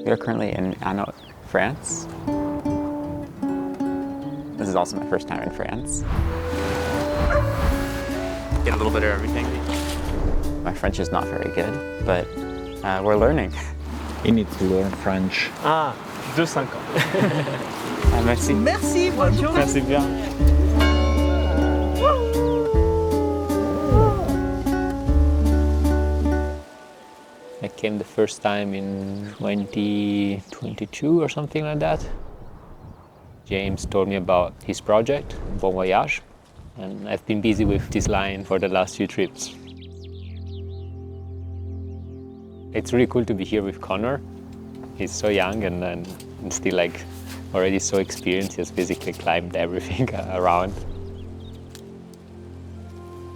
We are currently in Hainaut, France. This is also my first time in France. Get a little bit of everything. My French is not very good, but we're learning. You need to learn French. Ah, 2-5 ans. Merci. Merci, bonjour. Merci bien. I came the first time in 2022 or something like that. James told me about his project, Bon Voyage, and I've been busy with this line for the last few trips. It's really cool to be here with Connor. He's so young and still already so experienced. He has basically climbed everything around.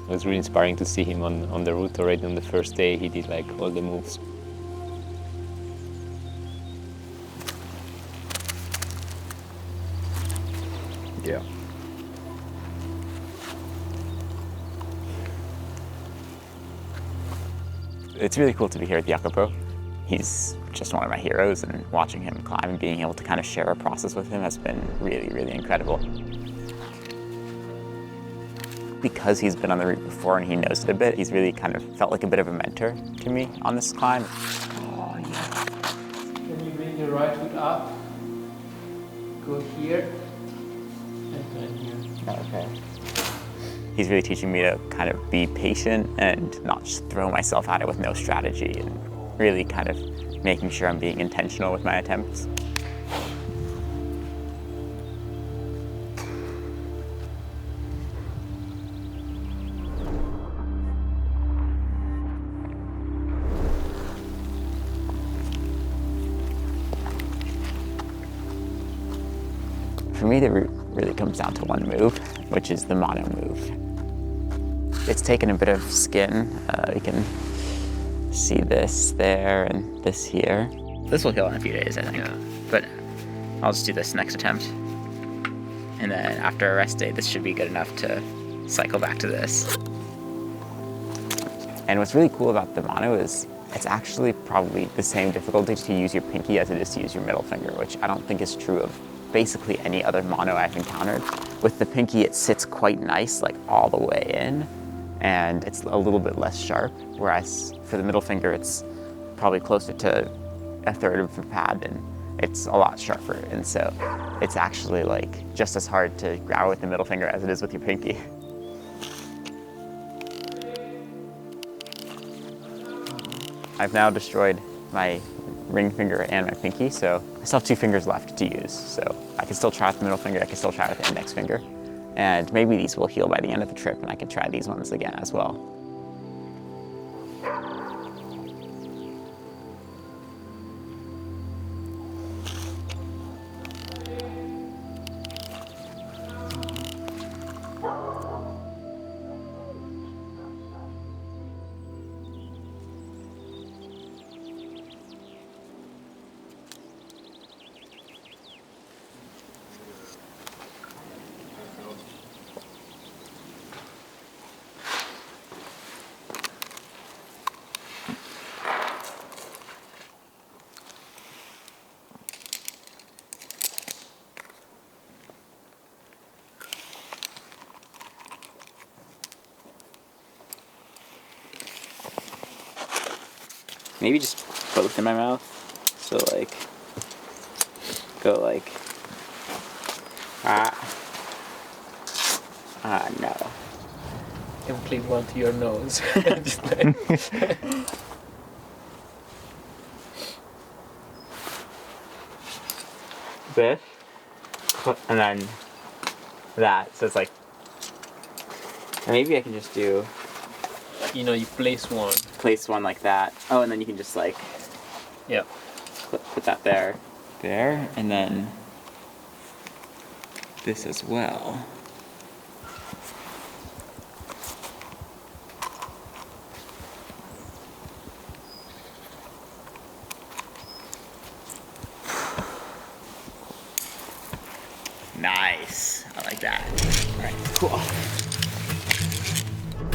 It was really inspiring to see him on the route already on the first day. He did all the moves. Yeah. It's really cool to be here at Jacopo. He's just one of my heroes, and watching him climb and being able to kind of share a process with him has been really, really incredible. Because he's been on the route before and he knows it a bit, he's really kind of felt like a bit of a mentor to me on this climb. Oh, yeah. Then you bring your right foot up, go here, and turn here. Okay. He's really teaching me to kind of be patient and not just throw myself at it with no strategy, and really kind of making sure I'm being intentional with my attempts. For me, the route really comes down to one move, which is the mono move. It's taken a bit of skin. You can see this there and this here. This will heal in a few days, I think. Yeah. But I'll just do this next attempt. And then after a rest day, this should be good enough to cycle back to this. And what's really cool about the mono is it's actually probably the same difficulty to use your pinky as it is to use your middle finger, which I don't think is true of basically any other mono I've encountered. With the pinky, it sits quite nice, all the way in, and it's a little bit less sharp, whereas for the middle finger, it's probably closer to a third of the pad, and it's a lot sharper. And so it's actually just as hard to grab with the middle finger as it is with your pinky. I've now destroyed my ring finger and my pinky, so I still have 2 fingers left to use. So I can still try with the middle finger, I can still try with the index finger. And maybe these will heal by the end of the trip and I can try these ones again as well. Maybe just both in my mouth. So go no. Complete one to your nose. Just This, and then that. So it's maybe I can just do. you place one. Place one like that. Oh, and then you can just Yeah. put that there. There, and then this as well. Nice. I like that. All right, cool.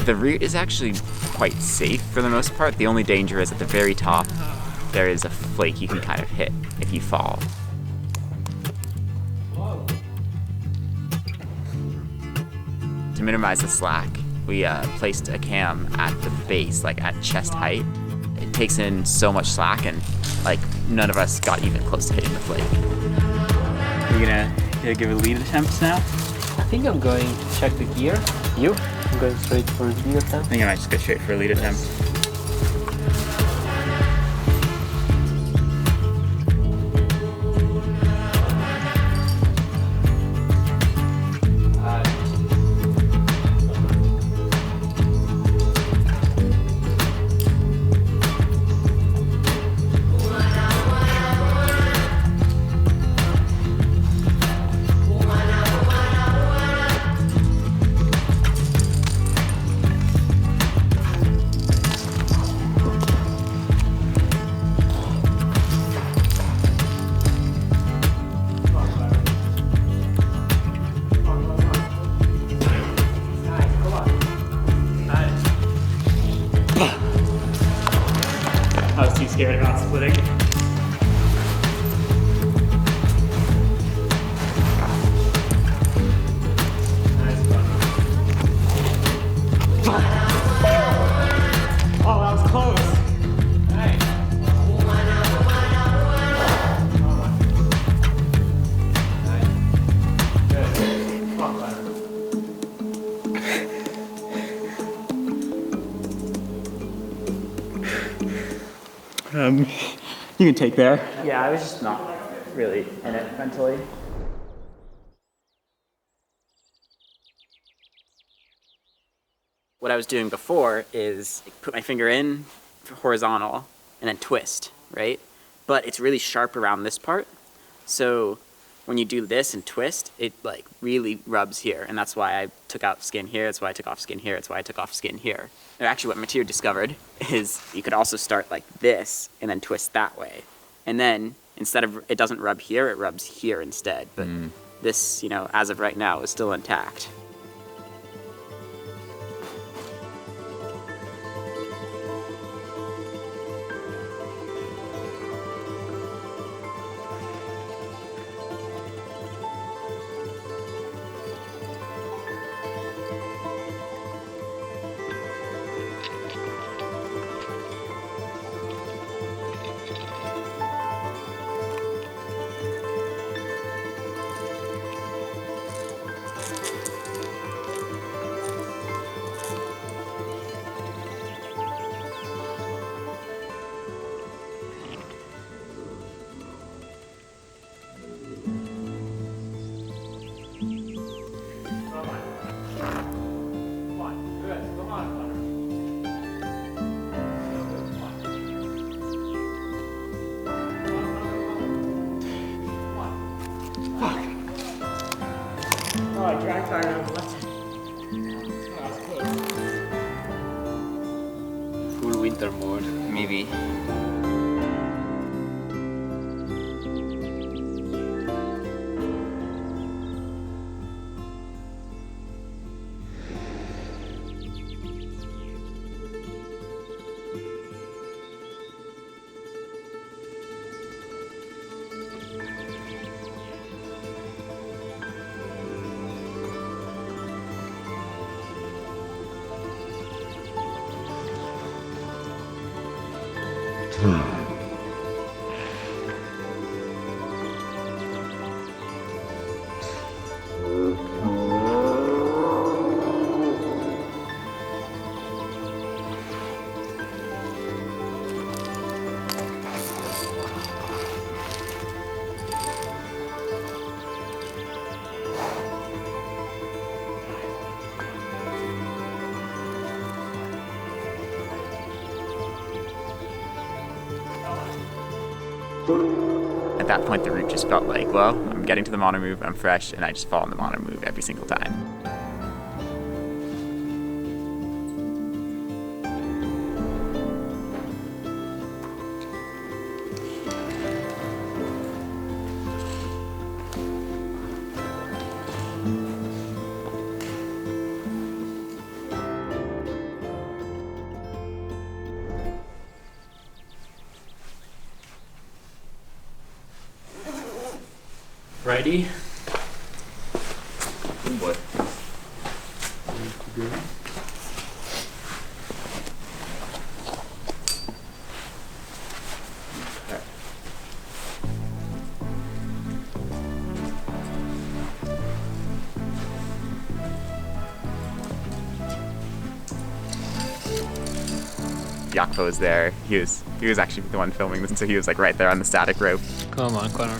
The route is actually quite safe for the most part. The only danger is at the very top. there is a flake you can kind of hit if you fall. To minimize the slack, we placed a cam at the base, like at chest height. It takes in so much slack, and like none of us got even close to hitting the flake. Are you gonna give a lead attempt now? I think I'm going to check the gear. You? I'm going straight for the gear I think I might just go straight for a lead attempt. I was too scared about splitting. Oh, that was close. You can take there. Yeah, I was just not really in it mentally. What I was doing before is put my finger in horizontal and then twist, right? But it's really sharp around this part. So when you do this and twist, it like really rubs here. And that's why I took out skin here. That's why I took off skin here. That's why I took off skin here. And actually what Mathieu discovered is you could also start like this and then twist that way. And then instead of, it doesn't rub here, it rubs here instead. But this, you know, as of right now is still intact. Oh, I dragged hard on the left. Full winter mode. Maybe. At that point, the route just felt like, well, I'm getting to the mono move, I'm fresh, and I just fall in the mono move every single time. ready. Good boy. Jakpo was there. He was actually the one filming this, and so he was like right there on the static rope. Come on, Connor.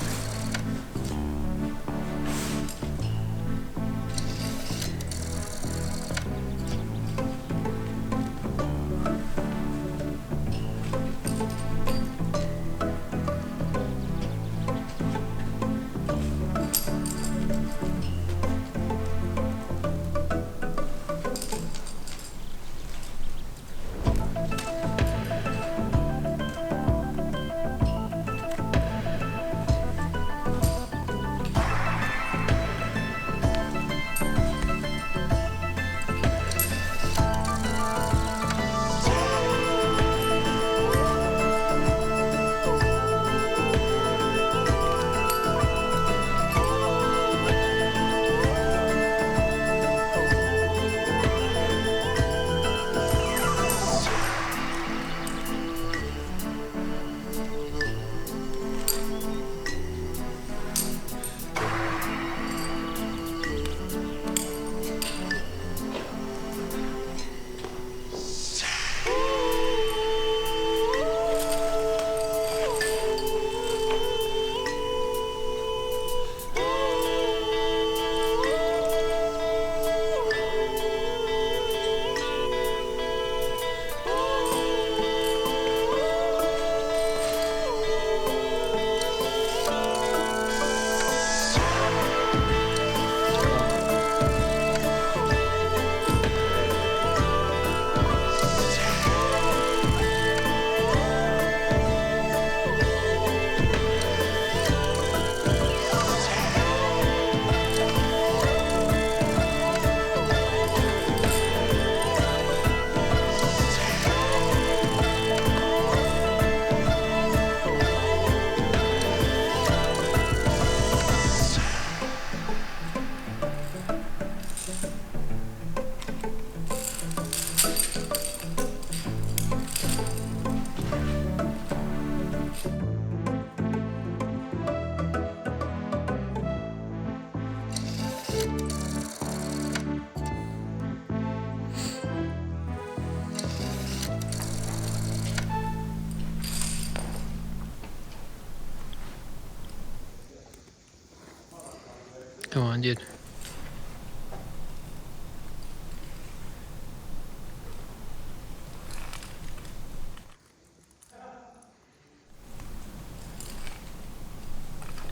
Come on, dude.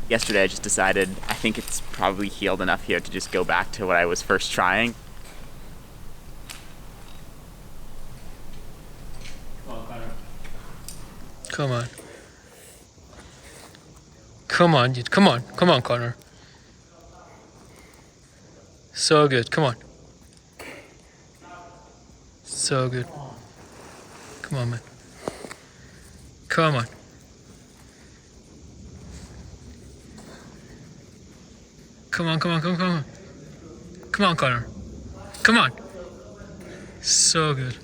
Yesterday I just decided I think it's probably healed enough here to just go back to what I was first trying. Come on, Connor. Come on. Come on, dude. Come on. Come on, Connor. So good. Come on. So good. Come on, man. Come on. Come on, come on, come on, come on. Come on, Connor. Come on. So good.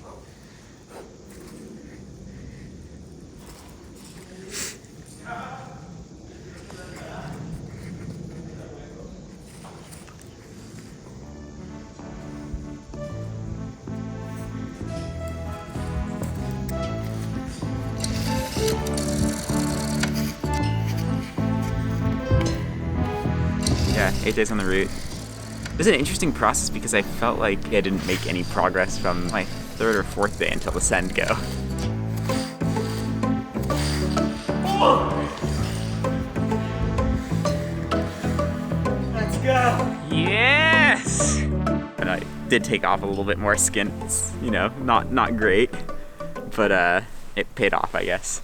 Yeah, 8 days on the route. It was an interesting process because I felt like I didn't make any progress from my 3rd or 4th day until the send go. Let's go. Yes! And I did take off a little bit more skin. It's, you know, not great, but it paid off, I guess.